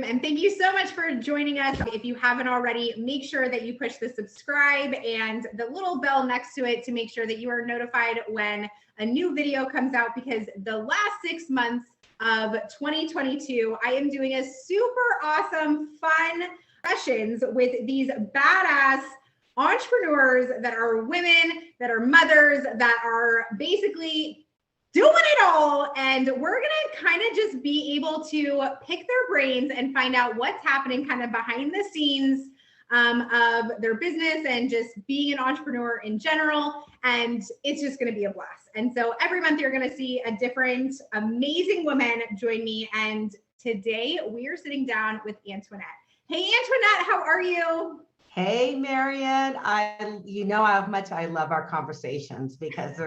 and thank you so much for joining us. If you haven't already, make sure that you push the subscribe and the little bell next to it to make sure that you are notified when a new video comes out, because the last 6 months of 2022, I am doing a super awesome, fun sessions with these badass entrepreneurs that are women, that are mothers, that are basically doing it all. And we're gonna kind of just be able to pick their brains and find out what's happening kind of behind the scenes of their business and just being an entrepreneur in general. And it's just gonna be a blast. And so every month you're gonna see a different amazing woman join me. And today we are sitting down with Antoinette. Hey, Antoinette, how are you? Hey, Marian. How much I love our conversations, because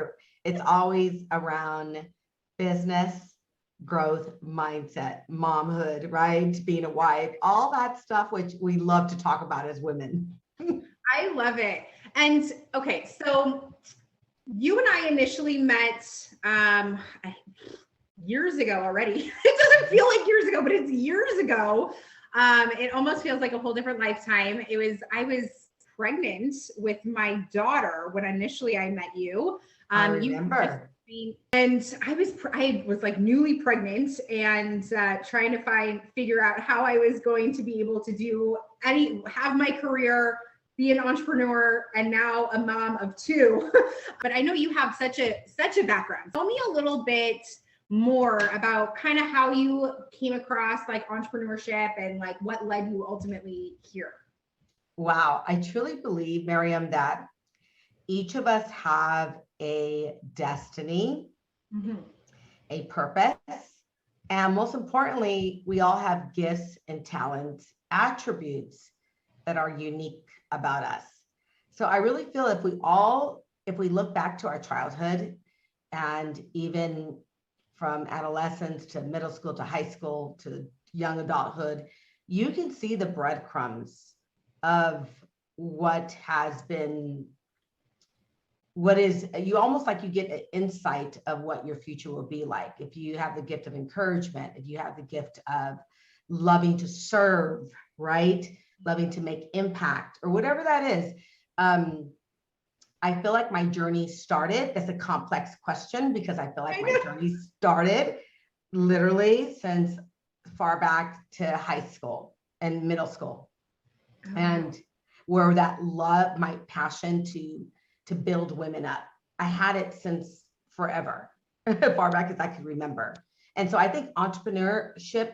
it's always around business, growth, mindset, momhood, right? Being a wife, all that stuff, which we love to talk about as women. I love it. And okay, so you and I initially met years ago already. It doesn't feel like years ago, but it's years ago. It almost feels like a whole different lifetime. I was pregnant with my daughter when initially I met you. I remember. And I was like newly pregnant and trying to figure out how I was going to be able to have my career, be an entrepreneur, and now a mom of 2. But I know you have such a background. Tell me a little bit more about kind of how you came across like entrepreneurship and like what led you ultimately here. Wow. I truly believe, Miriam, that each of us have a destiny, a purpose, and most importantly, we all have gifts and talents, attributes that are unique about us. So I really feel if we look back to our childhood, and even from adolescence to middle school to high school to young adulthood, you can see the breadcrumbs of you almost like you get an insight of what your future will be like. If you have the gift of encouragement, if you have the gift of loving to serve, right? Loving to make impact, or whatever that is. I feel like my journey started, that's a complex question, because I feel like my journey started literally since far back to high school and middle school. And where that love, my passion to build women up, I had it since forever, far back as I could remember. And so I think entrepreneurship,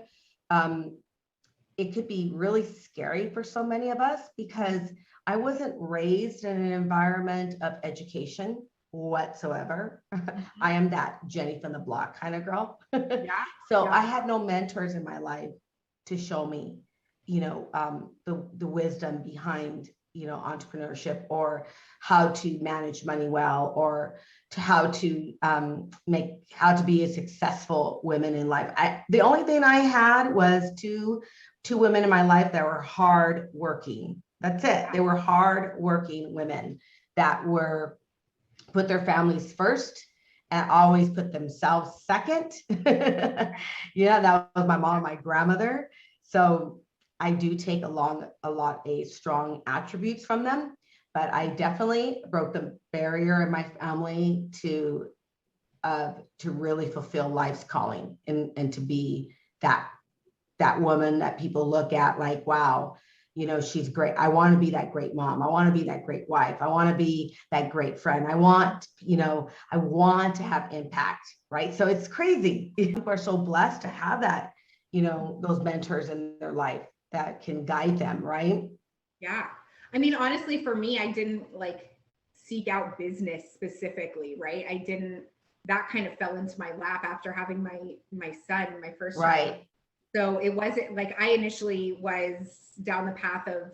it could be really scary for so many of us, because I wasn't raised in an environment of education whatsoever. I am that Jenny from the block kind of girl. I had no mentors in my life to show me, the wisdom behind, entrepreneurship, or how to manage money well, or how to be a successful woman in life. The only thing I had was two women in my life that were hard working. That's it. They were hard-working women that put their families first and always put themselves second. That was my mom and my grandmother. So I do take a strong attributes from them, but I definitely broke the barrier in my family to really fulfill life's calling and to be that woman that people look at like, wow, she's great. I want to be that great mom. I want to be that great wife. I want to be that great friend. I want to have impact, right? So it's crazy. People are so blessed to have that, those mentors in their life that can guide them, right? Yeah. I mean, honestly, for me, I didn't seek out business specifically, right? That kind of fell into my lap after having my son, my first child. Right. So it wasn't like I initially was down the path of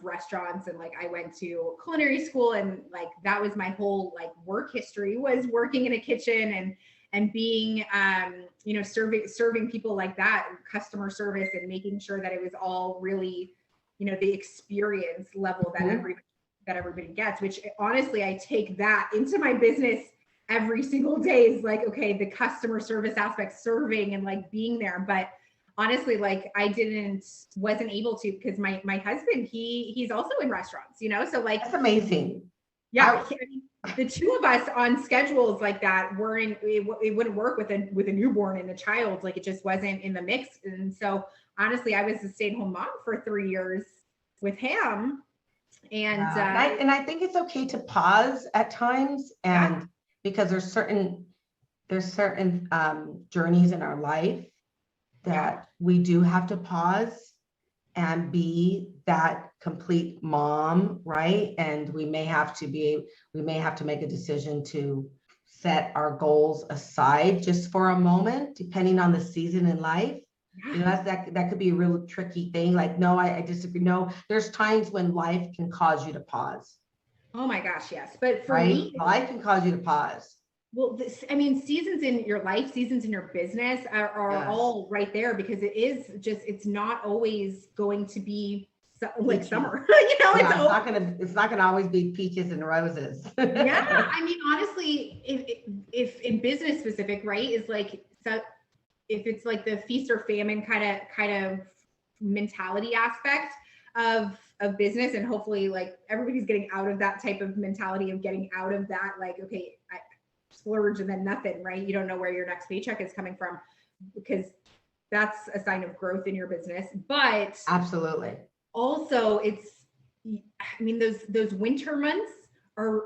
restaurants, and I went to culinary school, and that was my whole work history, was working in a kitchen and being serving people like that, customer service, and making sure that it was all really the experience level that everybody gets, which honestly I take that into my business every single day, is okay, the customer service aspect, serving and being there. But honestly, like I wasn't able to, because my husband, he's also in restaurants, so like, That's amazing. yeah, I mean, the two of us on schedules like that it wouldn't work with a newborn and a child. Like it just wasn't in the mix. And so honestly, I was a stay-at-home mom for 3 years with him. And and I think it's okay to pause at times, and because there's certain journeys in our life that we do have to pause and be that complete mom, right? And we may have to make a decision to set our goals aside just for a moment, depending on the season in life. That could be a real tricky thing. Like, no, I disagree. No, there's times when life can cause you to pause. Oh my gosh, yes. But for me, life can cause you to pause. Well, seasons in your life, seasons in your business are all right there, because it's not always going to be like summer. It's not gonna always be peaches and roses. Yeah, I mean, honestly, if in business specific, right, is like, so if it's like the feast or famine kind of mentality aspect of business, and hopefully like everybody's getting out of that type of mentality of getting out of that, like, okay, I splurge and then nothing, right? You don't know where your next paycheck is coming from, because that's a sign of growth in your business. But absolutely, also those winter months are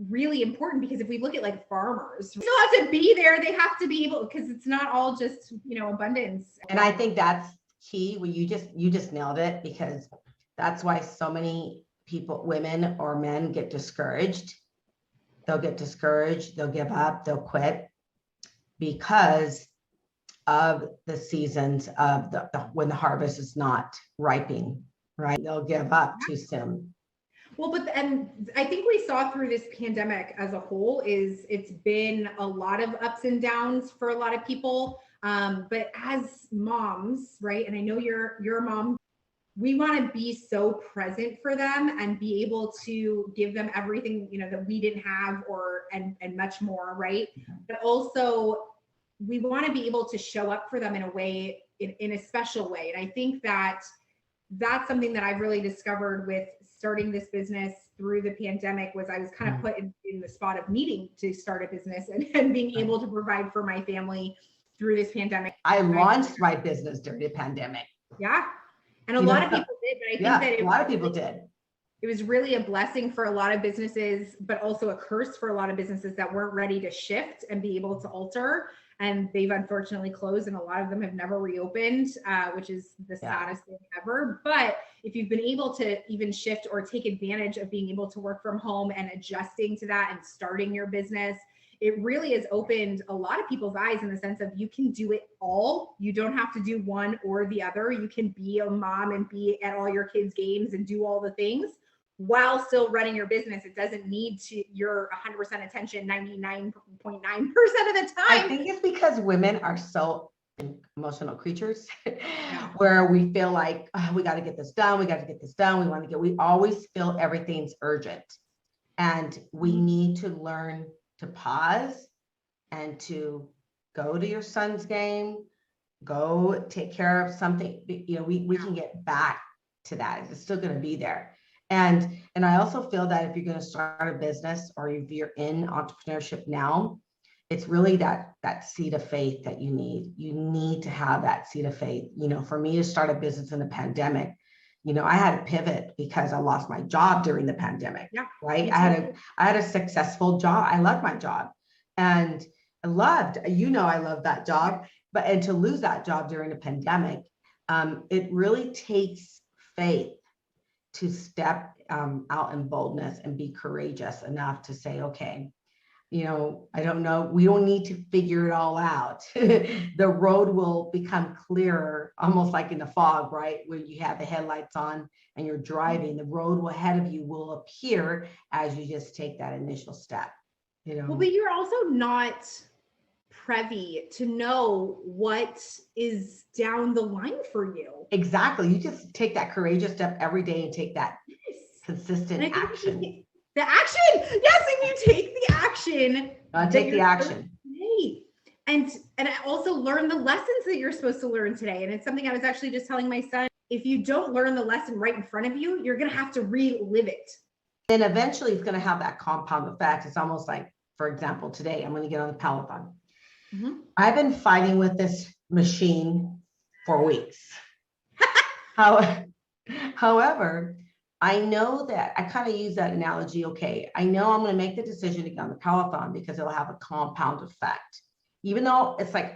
really important, because if we look at like farmers, they still have to be there. They have to be able, because it's not all just, abundance. And I think that's key. Well, you just nailed it, because that's why so many people, women or men, get discouraged. They'll get discouraged, they'll give up, they'll quit, because of the seasons of when the harvest is not ripening, right? They'll give up too soon. Well, and I think we saw through this pandemic as a whole it's been a lot of ups and downs for a lot of people. But as moms, right? And I know you're a mom. We want to be so present for them and be able to give them everything, that we didn't have, and much more, right? But also we want to be able to show up for them in a way, in a special way. And I think that's something that I've really discovered with starting this business through the pandemic, was I was kind of put in the spot of needing to start a business and being able to provide for my family through this pandemic. I launched my business during the pandemic. Yeah. And a lot of people did, but I think that a lot of people did. It was really a blessing for a lot of businesses, but also a curse for a lot of businesses that weren't ready to shift and be able to alter. And they've unfortunately closed, and a lot of them have never reopened, which is the saddest thing ever. But if you've been able to even shift or take advantage of being able to work from home and adjusting to that and starting your business, it really has opened a lot of people's eyes, in the sense of you can do it all. You don't have to do one or the other. You can be a mom and be at all your kids' games and do all the things while still running your business. It doesn't need your 100% attention 99.9% of the time. I think it's because women are so emotional creatures where we feel like, oh, we got to get this done. We got to get this done. We always feel everything's urgent, and we need to learn to pause and to go to your son's game, go take care of something. We can get back to that. It's still going to be there. And I also feel that if you're going to start a business, or if you're in entrepreneurship now, it's really that seed of faith that you need. You need to have that seed of faith. For me to start a business in the pandemic, I had to pivot because I lost my job during the pandemic. Yeah, right. I had a successful job. I loved my job, and I loved that job. And to lose that job during a pandemic, it really takes faith to step out in boldness and be courageous enough to say, okay, I don't know. We don't need to figure it all out. The road will become clearer, almost like in the fog, right? When you have the headlights on and you're driving, the road ahead of you will appear as you just take that initial step. Well, but you're also not privy to know what is down the line for you. Exactly. You just take that courageous step every day and take that consistent action. The action. Yes. And you take the action. Take the action. And I also learn the lessons that you're supposed to learn today. And it's something I was actually just telling my son. If you don't learn the lesson right in front of you, you're going to have to relive it. And eventually it's going to have that compound effect. It's almost like, for example, today I'm going to get on the Peloton. Mm-hmm. I've been fighting with this machine for weeks. However, I know that I kind of use that analogy. Okay, I know I'm going to make the decision to get on the Peloton because it'll have a compound effect. Even though it's like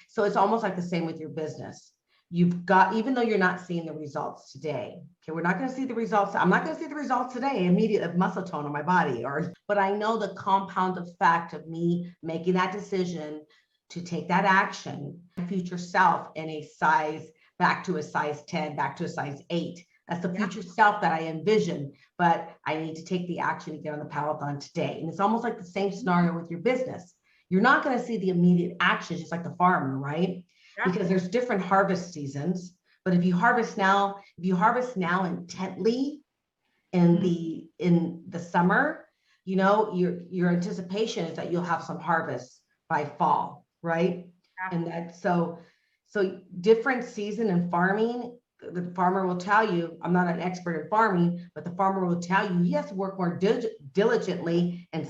so it's almost like the same with your business. You've got, even though you're not seeing the results today, okay, we're not going to see the results. I'm not going to see the results today immediately of muscle tone on my body, but I know the compound effect of me making that decision to take that action, future self in a size, back to a size 10, back to a size 8. That's the future self that I envision, but I need to take the action to get on the Peloton today. And it's almost like the same scenario with your business. You're not going to see the immediate action, just like the farmer, right? Yeah. Because there's different harvest seasons. But if you harvest now intently in the summer, you know, your anticipation is that you'll have some harvest by fall, right? Yeah. And that so different season in farming. The farmer will tell you, I'm not an expert in farming, but the farmer will tell you, he has to work more diligently, and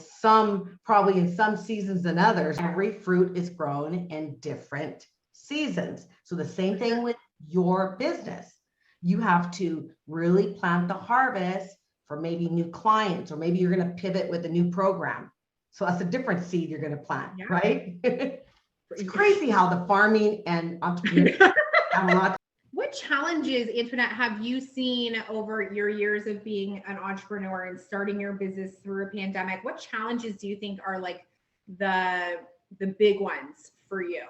probably in some seasons than others. Every fruit is grown in different seasons. So the same thing with your business. You have to really plant the harvest for maybe new clients, or maybe you're going to pivot with a new program. So that's a different seed you're going to plant, right? It's crazy how the farming and entrepreneurship have a lot. What challenges, Antoinette, have you seen over your years of being an entrepreneur and starting your business through a pandemic? What challenges do you think are like the big ones for you?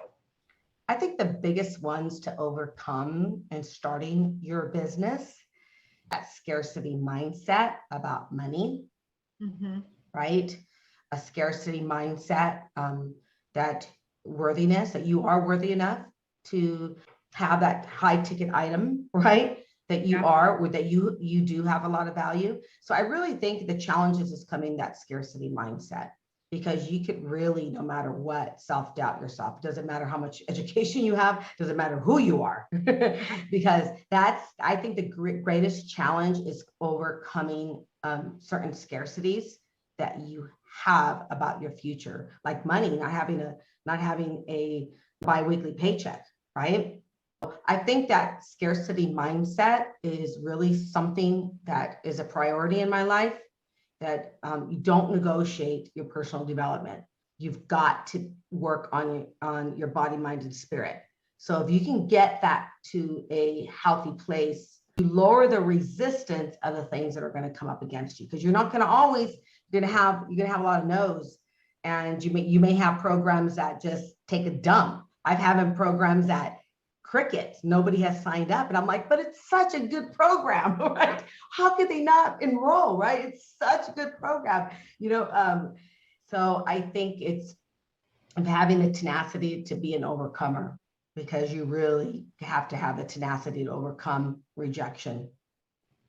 I think the biggest ones to overcome in starting your business, that scarcity mindset about money, right? A scarcity mindset, that worthiness, that you are worthy enough to have that high ticket item, right? That you do have a lot of value. So I really think the challenges is coming that scarcity mindset, because you could really, no matter what, self-doubt yourself. It doesn't matter how much education you have, doesn't matter who you are, because I think the greatest challenge is overcoming certain scarcities that you have about your future, like money, not having a bi-weekly paycheck, right? I think that scarcity mindset is really something that is a priority in my life, that you don't negotiate your personal development. You've got to work on your body, mind, and spirit. So if you can get that to a healthy place, you lower the resistance of the things that are going to come up against you, because you're not going to always, you're going to have a lot of no's, and you may have programs that just take a dump. I've had programs that crickets, nobody has signed up, and I'm like, but it's such a good program, right? How could they not enroll, right? It's such a good program, you know. So I think it's having the tenacity to be an overcomer, because you really have to have the tenacity to overcome rejection.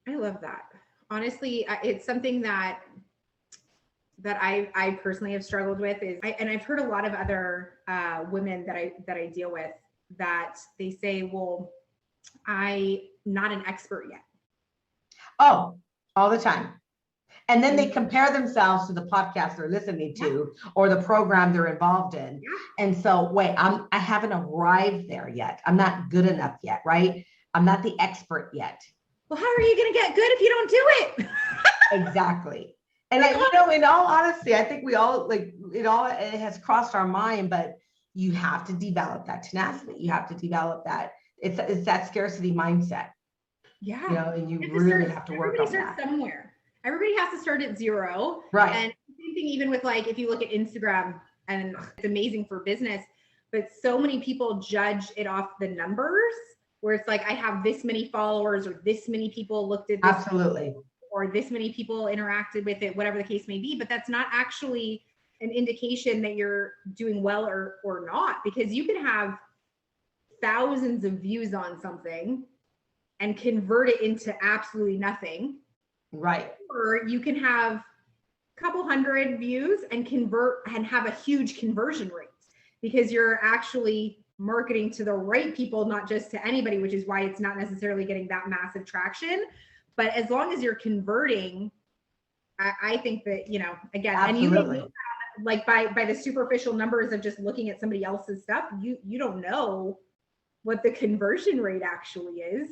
I love that. Honestly, it's something that I personally have struggled with, and I've heard a lot of other women that I deal with, that they say, well, I'm not an expert yet. Oh, all the time. And then they compare themselves to the podcast they're listening to, or the program they're involved in. Yeah. And so, wait, I haven't arrived there yet. I'm not good enough yet, right? I'm not the expert yet. Well, how are you going to get good if you don't do it? Exactly. And in all honesty, I think we all it has crossed our mind, but you have to develop that tenacity. You have to develop that. It's that scarcity mindset. Yeah. You know, and you really have to work on that. Everybody starts somewhere. Everybody has to start at zero. Right. And same thing, even with, like, if you look at Instagram, and it's amazing for business, but so many people judge it off the numbers, where it's like, I have this many followers, or this many people looked at this. Absolutely. Or this many people interacted with it, whatever the case may be. But that's not actually an indication that you're doing well or not, because you can have thousands of views on something and convert it into absolutely nothing. Right. Or you can have a couple hundred views and convert and have a huge conversion rate. because you're actually marketing to the right people, not just to anybody, which is why it's not necessarily getting that massive traction. But as long as you're converting, I think that, you know, again, Absolutely. and you may know that, like by the superficial numbers of just looking at somebody else's stuff, you don't know what the conversion rate actually is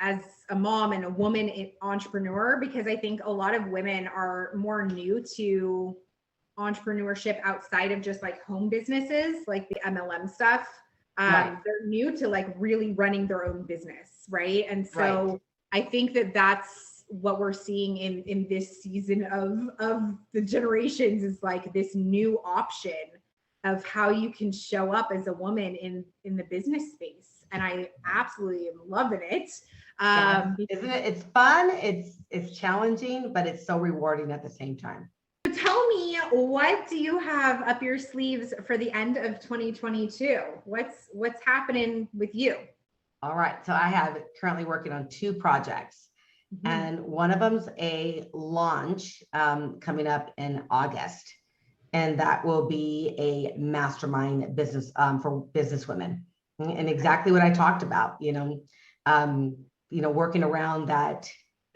as a mom and a woman entrepreneur, because I think a lot of women are more new to entrepreneurship outside of just like home businesses, like the MLM stuff. Right. They're new to like really running their own business, right? And so Right. I think that that's what we're seeing in this season of the generations, is like this new option of how you can show up as a woman in the business space. And I absolutely am loving it. Isn't it? It's fun. It's challenging, but it's so rewarding at the same time. Tell me, what do you have up your sleeves for the end of 2022? What's happening with you? All right. So I have currently working on 2 projects, and one of them's a launch coming up in August, and that will be a mastermind business for business women, and exactly what I talked about. Working around that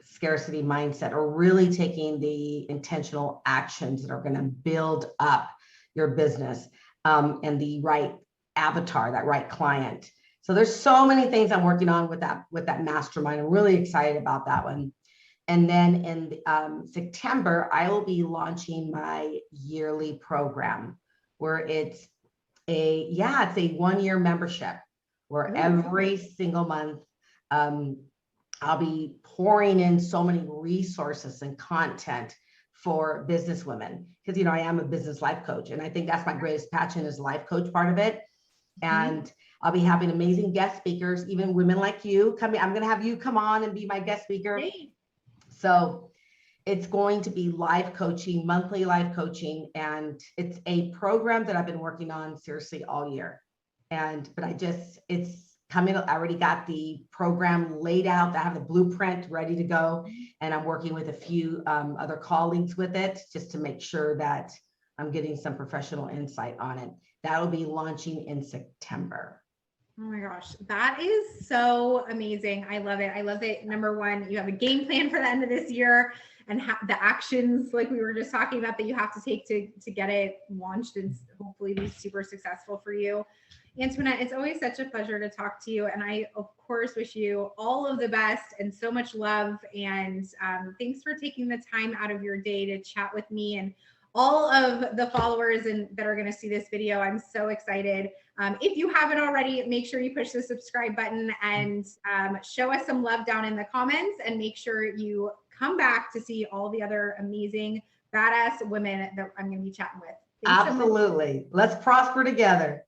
scarcity mindset, or really taking the intentional actions that are going to build up your business, and the right avatar, that right client. So there's so many things I'm working on with that mastermind. I'm really excited about that one. And then in September, I will be launching my yearly program, where it's a 1-year membership, where every single month I'll be pouring in so many resources and content for business women, because I am a business life coach, and I think that's my greatest passion, is life coach part of it. And I'll be having amazing guest speakers, even women like you coming. I'm going to have you come on and be my guest speaker. Great. So it's going to be life coaching, monthly life coaching, and it's a program that I've been working on seriously all year. It's coming. I already got the program laid out. I have the blueprint ready to go, and I'm working with a few other colleagues with it, just to make sure that I'm getting some professional insight on it. That'll be launching in September. Oh my gosh, that is so amazing. I love it. I love that, number one, you have a game plan for the end of this year, and the actions, like we were just talking about, that you have to take to get it launched and hopefully be super successful for you. Antoinette, it's always such a pleasure to talk to you. And I, of course, wish you all of the best and so much love. And thanks for taking the time out of your day to chat with me and all of the followers that are going to see this video. I'm so excited. If you haven't already, make sure you push the subscribe button and show us some love down in the comments, and make sure you come back to see all the other amazing, badass women that I'm going to be chatting with. Thanks Absolutely. So much. Let's prosper together.